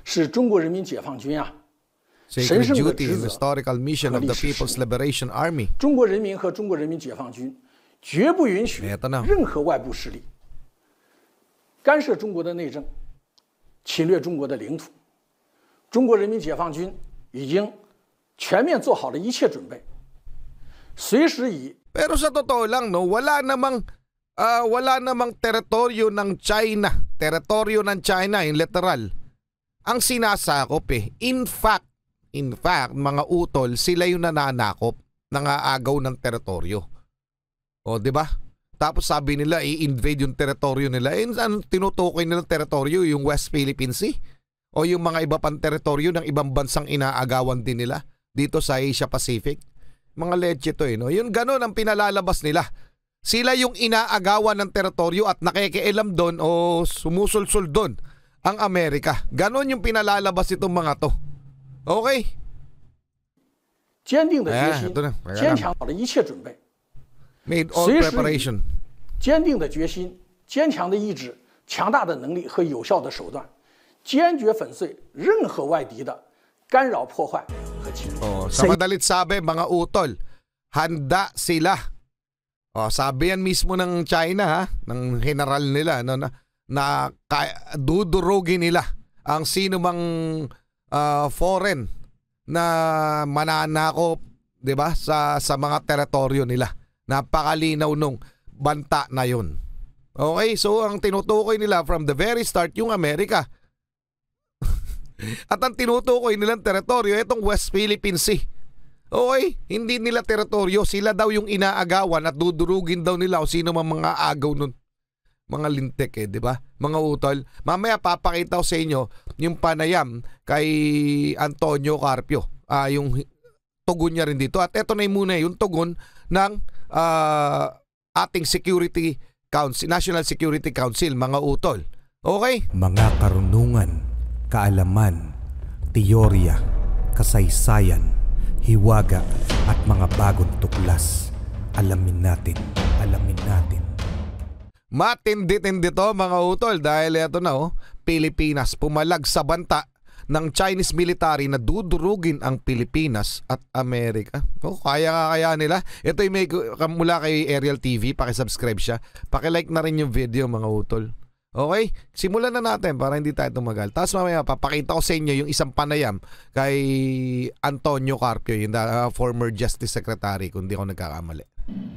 是中国人民解放军啊神 Sacred 圣的 duty 职 and 责 historical mission 和 of 历 the 史使 People's 命。 Liberation Army. 中国人民和中国人民解放军绝不允许 Eto na. 任何外部势力干涉中国的内政，侵略中国的领土。中国人民解放军已经全面做好了一切准备，随时以 Pero sa totoo lang, no, wala namang teritoryo ng China. Teritoryo ng China, yung literal. Ang sinasakop eh. In fact, mga utol, sila yung nananakop, nangaagaw ng teritoryo. O, di ba? Tapos sabi nila, i-invade yung teritoryo nila. Ano tinutukoy nilang teritoryo? Yung West Philippine Sea? O yung mga iba pang teritoryo ng ibang bansang inaagawan din nila dito sa Asia Pacific? Mga leche to eh, no? Yung gano'n ang pinalalabas nila. Sila yung inaagawan ng teritoryo at nakikialam doon o sumusulsul doon ang Amerika. Gano'n yung pinalalabas itong mga to. Okay? 坚定的决心 ito na. 坚强好了一切准备， Made all 随时以 preparation. 坚定的决心、坚强的意志、强大的能力和有效的手段，坚决粉碎任何外敌的干扰、破坏和侵略。 Oh, sa madalit sabi, mga utol, handa sila. Oh, sabi yan mismo ng China, ha? Ng general nila, no, na dudurugin nila ang sino mang foreign na mananakop, 'di ba, sa mga teritoryo nila. Napakalinaw nung banta na 'yon. Okay, so ang tinutukoy nila from the very start yung Amerika. At ang tinutukoy nilang teritoryo itong West Philippine Sea. Okay, hindi nila teritoryo, sila daw yung inaagawan at dudurugin daw nila o sino man mga agaw nun. Mga lintik eh, di ba? Mga utol. Mamaya papakita ko sa inyo yung panayam kay Antonio Carpio. Yung tugon niya rin dito. At eto na muna yung tugon ng ating Security Council, National Security Council, mga utol. Okay? Mga karunungan, kaalaman, teorya, kasaysayan, hiwaga at mga bagong tuklas. Alamin natin. Matindi-tindi to mga utol dahil ito na Pilipinas pumalag sa banta ng Chinese military na dudurugin ang Pilipinas at Amerika. Kaya nila. Ito yung may mula kay Ariel TV, pakisubscribe siya. Pakilike na rin yung video mga utol. Okay? Simulan na natin para hindi tayo tumagal. Tapos mamaya papakita ko sa inyo yung isang panayam kay Antonio Carpio, yung former Justice Secretary, kung di ako nagkakamali.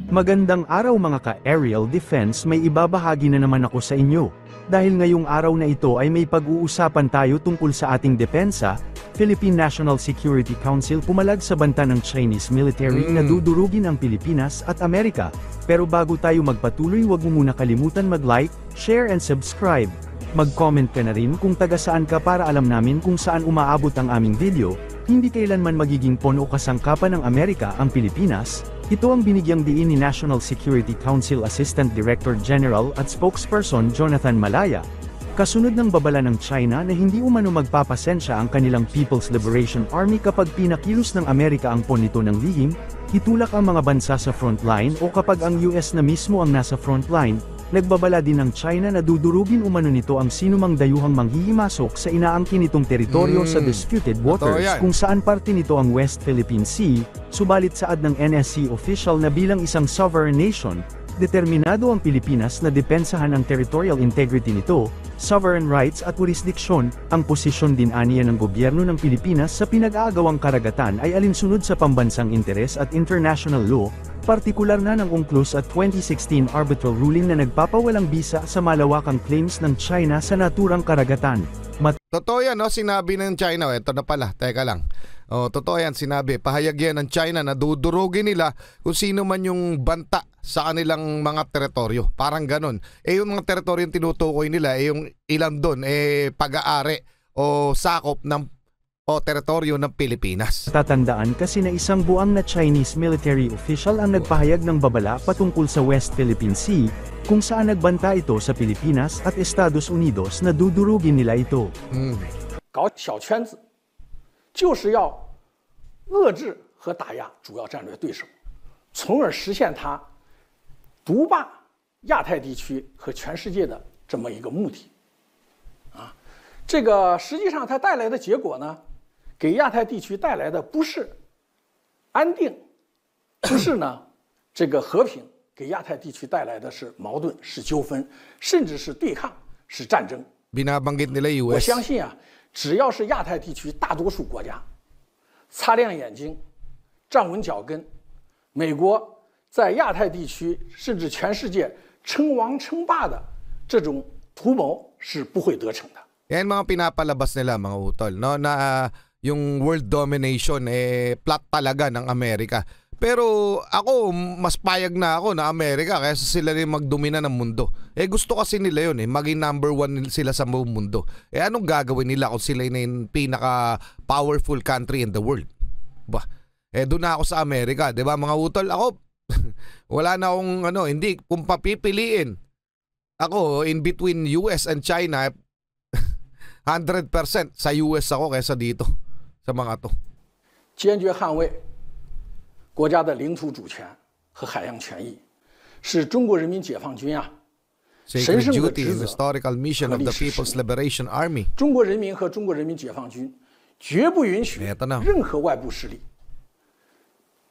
Magandang araw mga ka-aerial defense, may ibabahagi na naman ako sa inyo. Dahil ngayong araw na ito ay may pag-uusapan tayo tungkol sa ating depensa, Philippine National Security Council pumalag sa banta ng Chinese military na dudurugin ang Pilipinas at Amerika. Pero bago tayo magpatuloy, huwag mo muna kalimutan mag-like, share and subscribe. Mag-comment ka na rin kung taga saan ka para alam namin kung saan umaabot ang aming video. Hindi kailanman magiging pon o kasangkapan ng Amerika ang Pilipinas. Ito ang binigyang diin ni National Security Council Assistant Director General at Spokesperson Jonathan Malaya. Kasunod ng babala ng China na hindi umano magpapasensya ang kanilang People's Liberation Army kapag pinakilos ng Amerika ang pon nito ng lihim, itulak ang mga bansa sa frontline o kapag ang US na mismo ang nasa frontline. Nagbabala din ng China na dudurugin umano nito ang sinumang dayuhang manghihimasok sa inaangkin nitong teritoryo sa disputed waters kung saan parte nito ang West Philippine Sea, subalit saad ng NSC official na bilang isang sovereign nation, determinado ang Pilipinas na depensahan ang territorial integrity nito, sovereign rights at jurisdiction. Ang posisyon din aniya ng gobyerno ng Pilipinas sa pinag-aagawang karagatan ay alinsunod sa pambansang interes at international law, partikular na ng UNCLOS at 2016 arbitral ruling na nagpapawalang bisa sa malawakang claims ng China sa naturang karagatan. Totoo yan, no? Sinabi ng China. Ito na pala, teka lang. Totoo yan, sinabi. Pahayag yan ng China na dudurugin nila kung sino man yung banta sa kanilang mga teritoryo. Parang ganun. Yung mga teritoryo yung tinutukoy nila, yung ilan doon, pag-aari o sakop ng teritoryo ng Pilipinas. Tatandaan kasi na isang buang na Chinese military official ang nagpahayag ng babala patungkol sa West Philippine Sea, kung saan nagbanta ito sa Pilipinas at Estados Unidos na dudurugin nila ito. 搞小圈子，就是要遏制和打压主要战略对手，从而实现它独霸亚太地区和全世界的这么一个目的。这个实际上它带来的结果呢，给亚太地区带来的不是安定，不是呢这个和平，给亚太地区带来的是矛盾、是纠纷，甚至是对抗、是战争。 Binabanggit nila 我 US. 相信啊，只要是亚太地区大多数国家擦亮眼睛、站稳脚跟，美国在亚太地区甚至全世界称王称霸的这种图谋是不会得逞的。 Yan mga pinapalabas nila mga utol, no, na yung world domination plot talaga ng Amerika. Pero ako mas payag na ako na Amerika kaysa sila rin magdomina ng mundo. Gusto kasi nila yun maging number one sila sa buong mundo. Anong gagawin nila kung sila na yung pinaka powerful country in the world? Ba? Doon na ako sa Amerika, 'di ba mga utol? Ako wala na akong hindi kung papipiliin. Ako in between US and China 100% sa US ako kaysa dito sa mga to. 坚决捍卫国家的领土主权和海洋权益，是中国人民解放军啊神 Sacred 圣的 duty 职 and 责 historical mission 和 of 历 the 史使 People's 命。 Liberation Army. 中国人民和中国人民解放军绝不允许 Eto na. 任何外部势力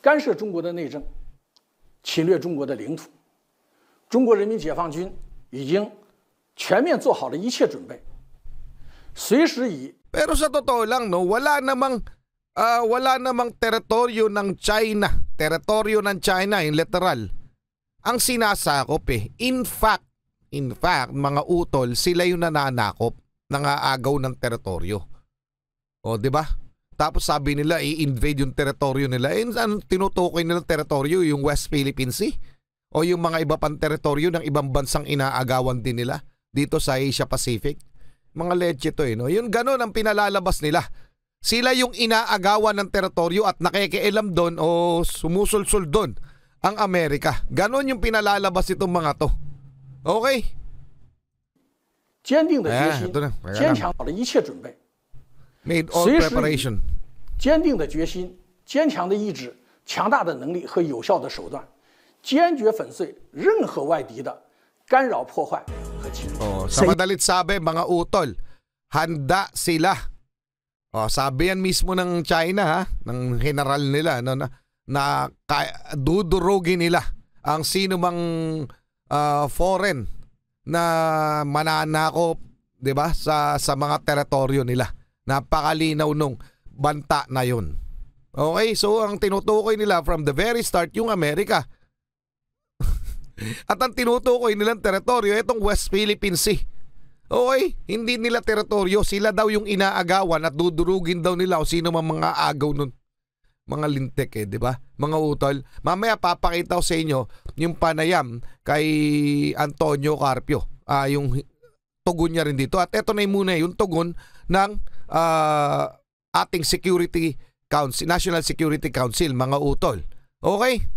干涉中国的内政，侵略中国的领土。中国人民解放军已经全面做好了一切准备，随时以 Pero sa totoo lang no, wala namang teritoryo ng China, yung literal. Ang sinasakop In fact, mga utol, sila yung nananakop, nangaagaw ng teritoryo. O, di ba? Tapos sabi nila, i-invade yung teritoryo nila. Ano tinutukoy nilang teritoryo? Yung West Philippine Sea? O yung mga iba pang teritoryo ng ibang bansang inaagawan din nila dito sa Asia Pacific? Mga leche to no? Yung gano'n ang pinalalabas nila. Sila yung inaagawan ng teritoryo at nakikialam doon o sumusulsul doon ang Amerika. Ganon yung pinalalabas itong mga to. Okay? 坚定的决心 ito na. 坚强好了一切准备， Made all 随时以 preparation. 坚定的决心、坚强的意志、强大的能力和有效的手段，坚决粉碎任何外敌的干扰、破坏和侵略。 Sa madalit sabi, mga utol, handa sila. Sabi yan mismo ng China, ha? Ng general nila, no, na dudurugin nila ang sino mang foreign na mananakop, 'di ba, sa mga teritoryo nila. Napakalinaw nung banta na 'yon. Okay, so ang tinutukoy nila from the very start yung Amerika. At ang tinutukoy nilang teritoryo itong West Philippine Sea. Okay, hindi nila teritoryo, sila daw yung inaagawan at dudurugin daw nila o sino mang mga agaw nun. Mga lintik di ba? Mga utol. Mamaya papakita ko sa inyo yung panayam kay Antonio Carpio. Yung tugon niya rin dito. At eto na muna yung tugon ng ating Security Council, National Security Council, mga utol. Okay?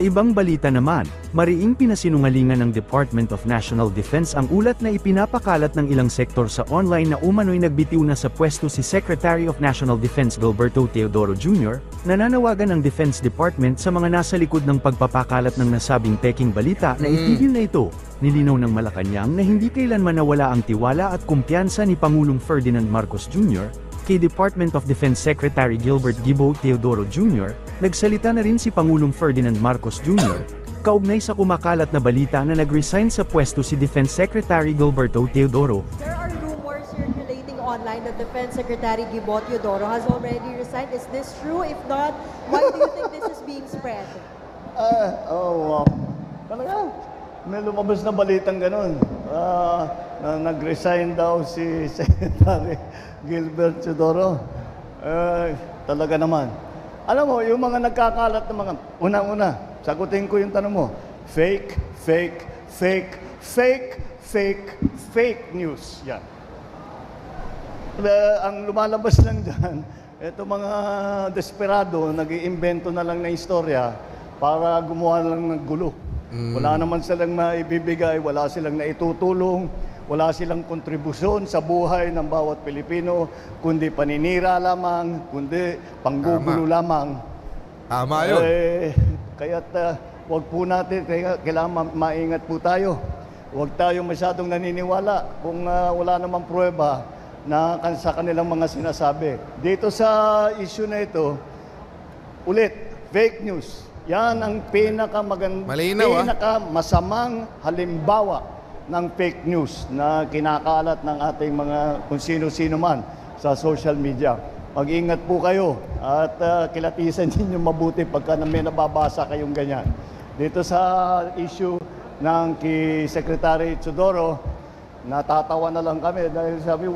Ibang balita naman, mariing pinasinungalingan ng Department of National Defense ang ulat na ipinapakalat ng ilang sektor sa online na umano'y nagbitiw na sa pwesto si Secretary of National Defense Gilberto Teodoro Jr., nananawagan ng Defense Department sa mga nasa likod ng pagpapakalat ng nasabing peking balita na itigil na ito. Nilinaw ng Malacanang na hindi kailanman nawala ang tiwala at kumpiyansa ni Pangulong Ferdinand Marcos Jr., kay Department of Defense Secretary Gilbert Gibo Teodoro Jr., nagsalita na rin si Pangulong Ferdinand Marcos Jr., kaugnay sa kumakalat na balita na nag-resign sa pwesto si Defense Secretary Gilberto Teodoro. There are rumors circulating online that Defense Secretary Gibo Teodoro has already resigned. Is this true? If not, why do you think this is being spread? Talaga, may lumabas na balitang ganun. Na nag-resign daw si Secretary Gilbert Teodoro. Talaga naman. Alam mo, yung mga nagkakalat ng mga, unang-una, sagutin ko yung tanong mo, fake news. Yan. Ang lumalabas lang dyan, ito mga desperado, nag-iimbento na lang na istorya para gumawa lang ng gulo. Wala naman silang maibibigay, wala silang naitutulong, wala silang kontribusyon sa buhay ng bawat Pilipino, kundi paninira lamang, kundi panggugulo lamang. Tama yun. Kaya't wag po natin, kailangan maingat po tayo. Huwag tayo masyadong naniniwala kung wala namang pruweba sa kanilang mga sinasabi. Dito sa issue na ito, ulit, fake news. Yan ang Malinaw, pinakamasamang halimbawa ng fake news na kinakalat ng ating mga kung sino-sino man sa social media. Mag-ingat po kayo at kilatisan ninyo mabuti pagka may nababasa kayong ganyan. Dito sa issue ng kay Secretary Teodoro, natatawa na lang kami dahil sabi,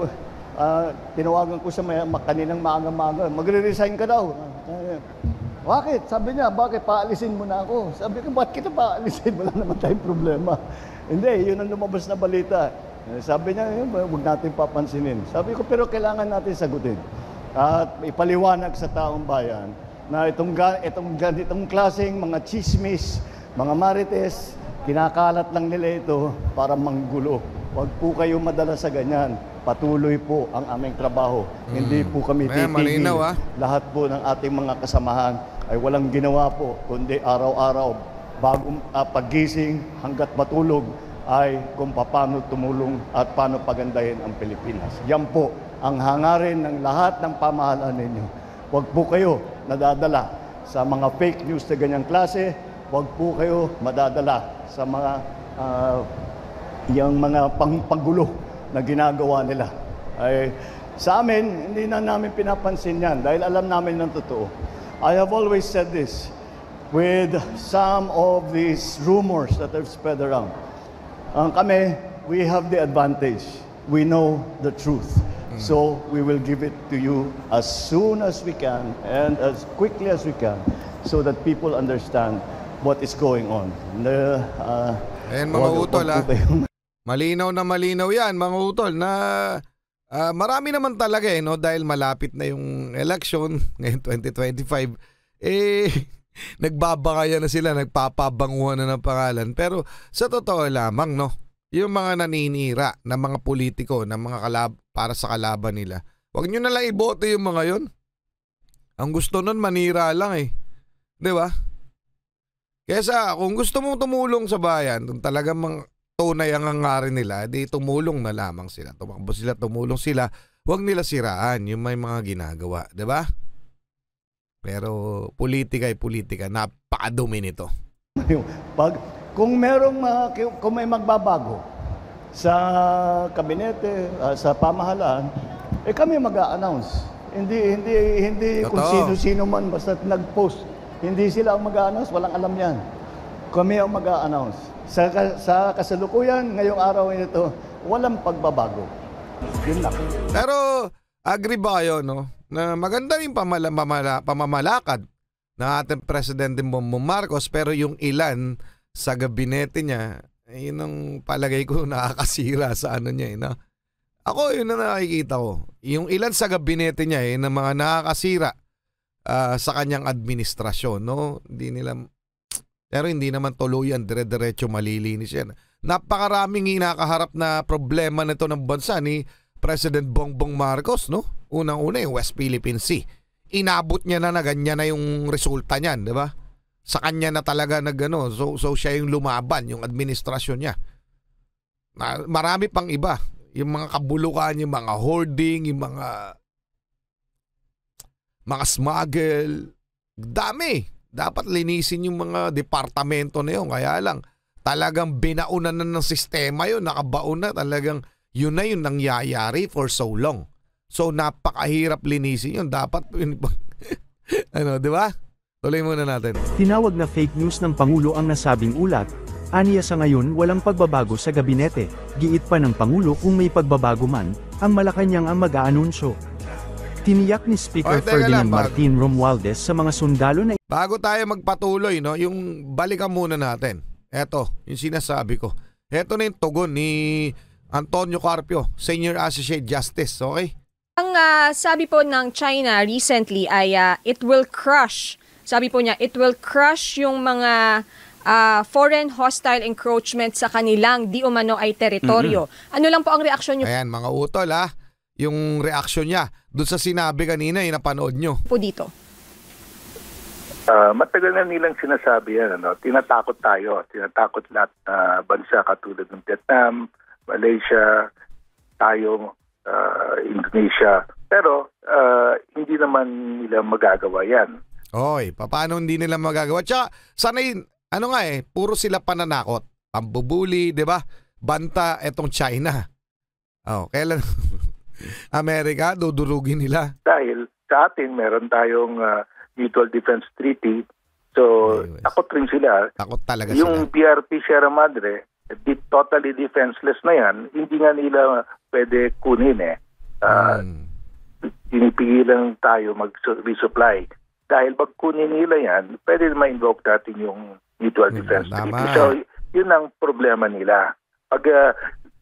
tinawagan ko siya kaninang maaga-maaga, magre-resign ka daw. Bakit? Sabi niya, bakit? Paalisin mo na ako. Sabi ko, bakit kita paalisin? Wala naman tayong problema. Hindi, yun ang lumabas na balita. Sabi niya, huwag natin papansinin. Sabi ko, pero kailangan natin sagutin. At ipaliwanag sa taong bayan na itong klaseng mga chismis, mga marites, kinakalat lang nila ito para manggulo. Huwag po kayo madala sa ganyan. Patuloy po ang aming trabaho. Hindi po kami titigil. Lahat po ng ating mga kasamahan ay walang ginawa po, kundi araw-araw, bagong paggising hanggat matulog, ay kung paano tumulong at paano pagandahin ang Pilipinas. Yan po ang hangarin ng lahat ng pamahalaan ninyo. Huwag po kayo nadadala sa mga fake news na ganyang klase. Huwag po kayo madadala sa mga yung mga panggulo na ginagawa nila. Ay, sa amin, hindi na namin pinapansin yan dahil alam namin ng totoo. I have always said this with some of these rumors that have spread around. Kami, we have the advantage. We know the truth. So we will give it to you as soon as we can and as quickly as we can so that people understand what is going on. Ayan mga utol malinaw na malinaw yan mga utol na marami naman talaga no, dahil malapit na yung election ngayon 2025 nagbabakaya na sila, nagpapabanguhan na ng pangalan. Pero sa totoo lamang no, yung mga naninira na mga politiko na mga para sa kalaban nila, wag nyo na lang ibote yung mga yon. Ang gusto nun manira lang di ba? Kesa kung gusto mong tumulong sa bayan, kung talagang tunay ang hangarin nila, di tumulong na lamang sila. Tumakbo sila, tumulong sila. Huwag nila siraan yung may mga ginagawa. Diba? Pero politika ay politika. Napakadumi nito. Kung may magbabago sa kabinete, sa pamahalaan, kami mag-a-announce. Hindi kung sino-sino man basta nag-post. Hindi sila ang mag-a-announce, walang alam yan. Kami ang mag-a-announce. Sa kasalukuyan, ngayong araw nito, walang pagbabago. Yun lang. Pero agree ba kayo, no? Na maganda yung pamamalakad ng ating Presidente Bongbong Marcos, pero yung ilan sa gabinete niya, yun ang palagay ko nakakasira sa ano niya. No? Ako, yun na nakikita ko. Yung ilan sa gabinete niya, na mga nakakasira sa kanyang administrasyon. No? Pero hindi naman tuluyan, dire-diretso malilinis yan. Napakaraming hinakaharap na problema nito ng bansa ni President Bongbong Marcos, no? Unang-una yung West Philippine Sea. Inabot niya na ganyan na yung resulta niyan, di ba? Sa kanya na talaga so siya yung lumaban, yung administrasyon niya. Marami pang iba. Yung mga kabulukan, yung mga hoarding, yung mga smuggle. Dami. Dapat linisin yung mga departamento na yun. Kaya lang, talagang binaunan na ng sistema yun. Nakabaon na talagang yun na yung nangyayari for so long. So, napakahirap linisin yun. Dapat, di ba? Tuloy muna natin. Tinawag na fake news ng Pangulo ang nasabing ulat. Aniya sa ngayon walang pagbabago sa gabinete. Giit pa ng Pangulo kung may pagbabago man, ang Malacanang ang mag-aanunsyo. Tiniyak ni Speaker Ferdinand Martin Romualdez sa mga sundalo na bago tayo magpatuloy, no, yung balikan muna natin. Eto, yung sinasabi ko. Eto na yung tugon ni Antonio Carpio, Senior Associate Justice, okay? Ang sabi po ng China recently ay it will crush. Sabi po niya, it will crush yung mga foreign hostile encroachment sa kanilang di umano ay teritoryo. Ano lang po ang reaksyon niyo? Ayan, mga utol yung reaksyon niya doon sa sinabi kanina, yung napanood nyo. Po dito. Matagal na nilang sinasabi yan. Tinatakot tayo. Tinatakot lahat na bansa katulad ng Vietnam, Malaysia, tayo, Indonesia. Pero hindi naman nila magagawa yan. Oy, paano hindi nila magagawa? Tsaka, sanay, puro sila pananakot. Pambubuli, di ba? Banta etong China. Kailan Amerika, dudurugin nila. Dahil sa atin, meron tayong Mutual Defense Treaty. So, takot rin sila. Takot talaga yung sila. BRP Sierra Madre, totally defenseless na yan, hindi nga nila pwede kunin Pinipigilan tayo mag-resupply. Dahil pag kunin nila yan, pwede ma-invoke natin yung Mutual Defense Treaty. So, yun ang problema nila. Pag,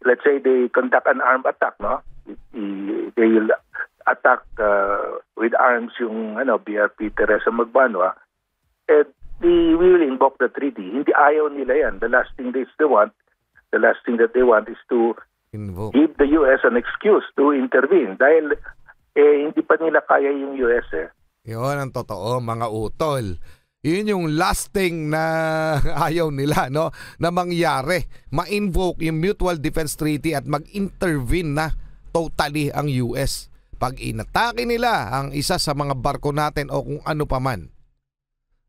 let's say, they conduct an armed attack, no? They will attack with arms yung BRP Teresa Magbanwa, and they will invoke the treaty. Hindi ayaw nila yan. The last thing that they want is to give the US an excuse to intervene dahil hindi pa nila kaya yung US Yun ang totoo, mga utol. Yun yung last thing na ayaw nila, no? Na mangyari. Ma-invoke yung Mutual Defense Treaty at mag-intervene na totally ang US. Pag inatake nila ang isa sa mga barko natin o kung ano pa man,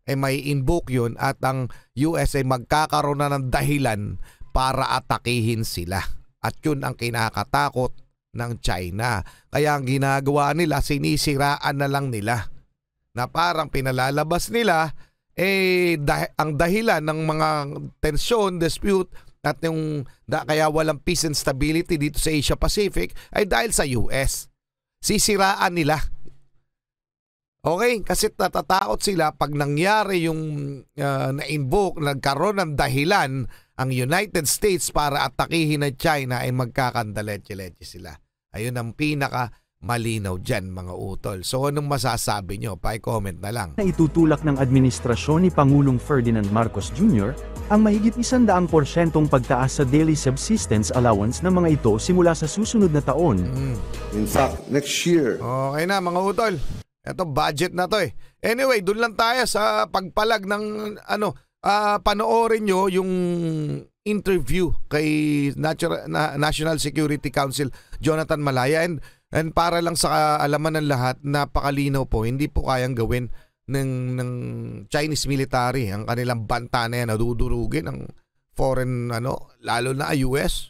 may invoke yun at ang US ay magkakaroon na ng dahilan para atakihin sila. At yun ang kinakatakot ng China. Kaya ang ginagawa nila, sinisiraan na lang nila. Na parang pinalalabas nila, ang dahilan ng mga tensyon, dispute, at yung kaya walang peace and stability dito sa Asia Pacific ay dahil sa US. Sisiraan nila. Okay? Kasi natatakot sila pag nangyari yung na-invoke, nagkaroon ng dahilan ang United States para atakihin ng China ay magkakandaletse-letse sila. Ayun ang pinaka malinaw dyan, mga utol. So anong masasabi nyo? Pa-comment na lang. Na itutulak ng administrasyon ni Pangulong Ferdinand Marcos Jr. ang mahigit 100% pagtaas sa daily subsistence allowance ng mga ito simula sa susunod na taon. In fact, next year. Okay na, mga utol. Ito, budget na to Anyway, doon lang tayo sa pagpalag ng panoorin nyo yung interview kay National Security Council Jonathan Malaya and para lang sa alaman ng lahat, napakalinaw po, hindi po kayang gawin ng Chinese military ang kanilang banta na yan, nadudurugin ng foreign lalo na US.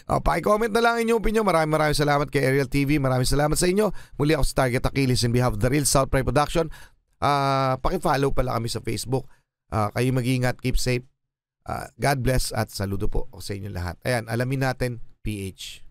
Pa-comment na lang inyong opinion. Maraming salamat kay Ariel TV. Maraming salamat sa inyo. Muli ako sa Target Achilles in behalf of the Real South Pride Production. Paki-follow pala kami sa Facebook. Kayo mag-ingat, keep safe. God bless at saludo po sa inyo lahat. Ayan, alamin natin PH.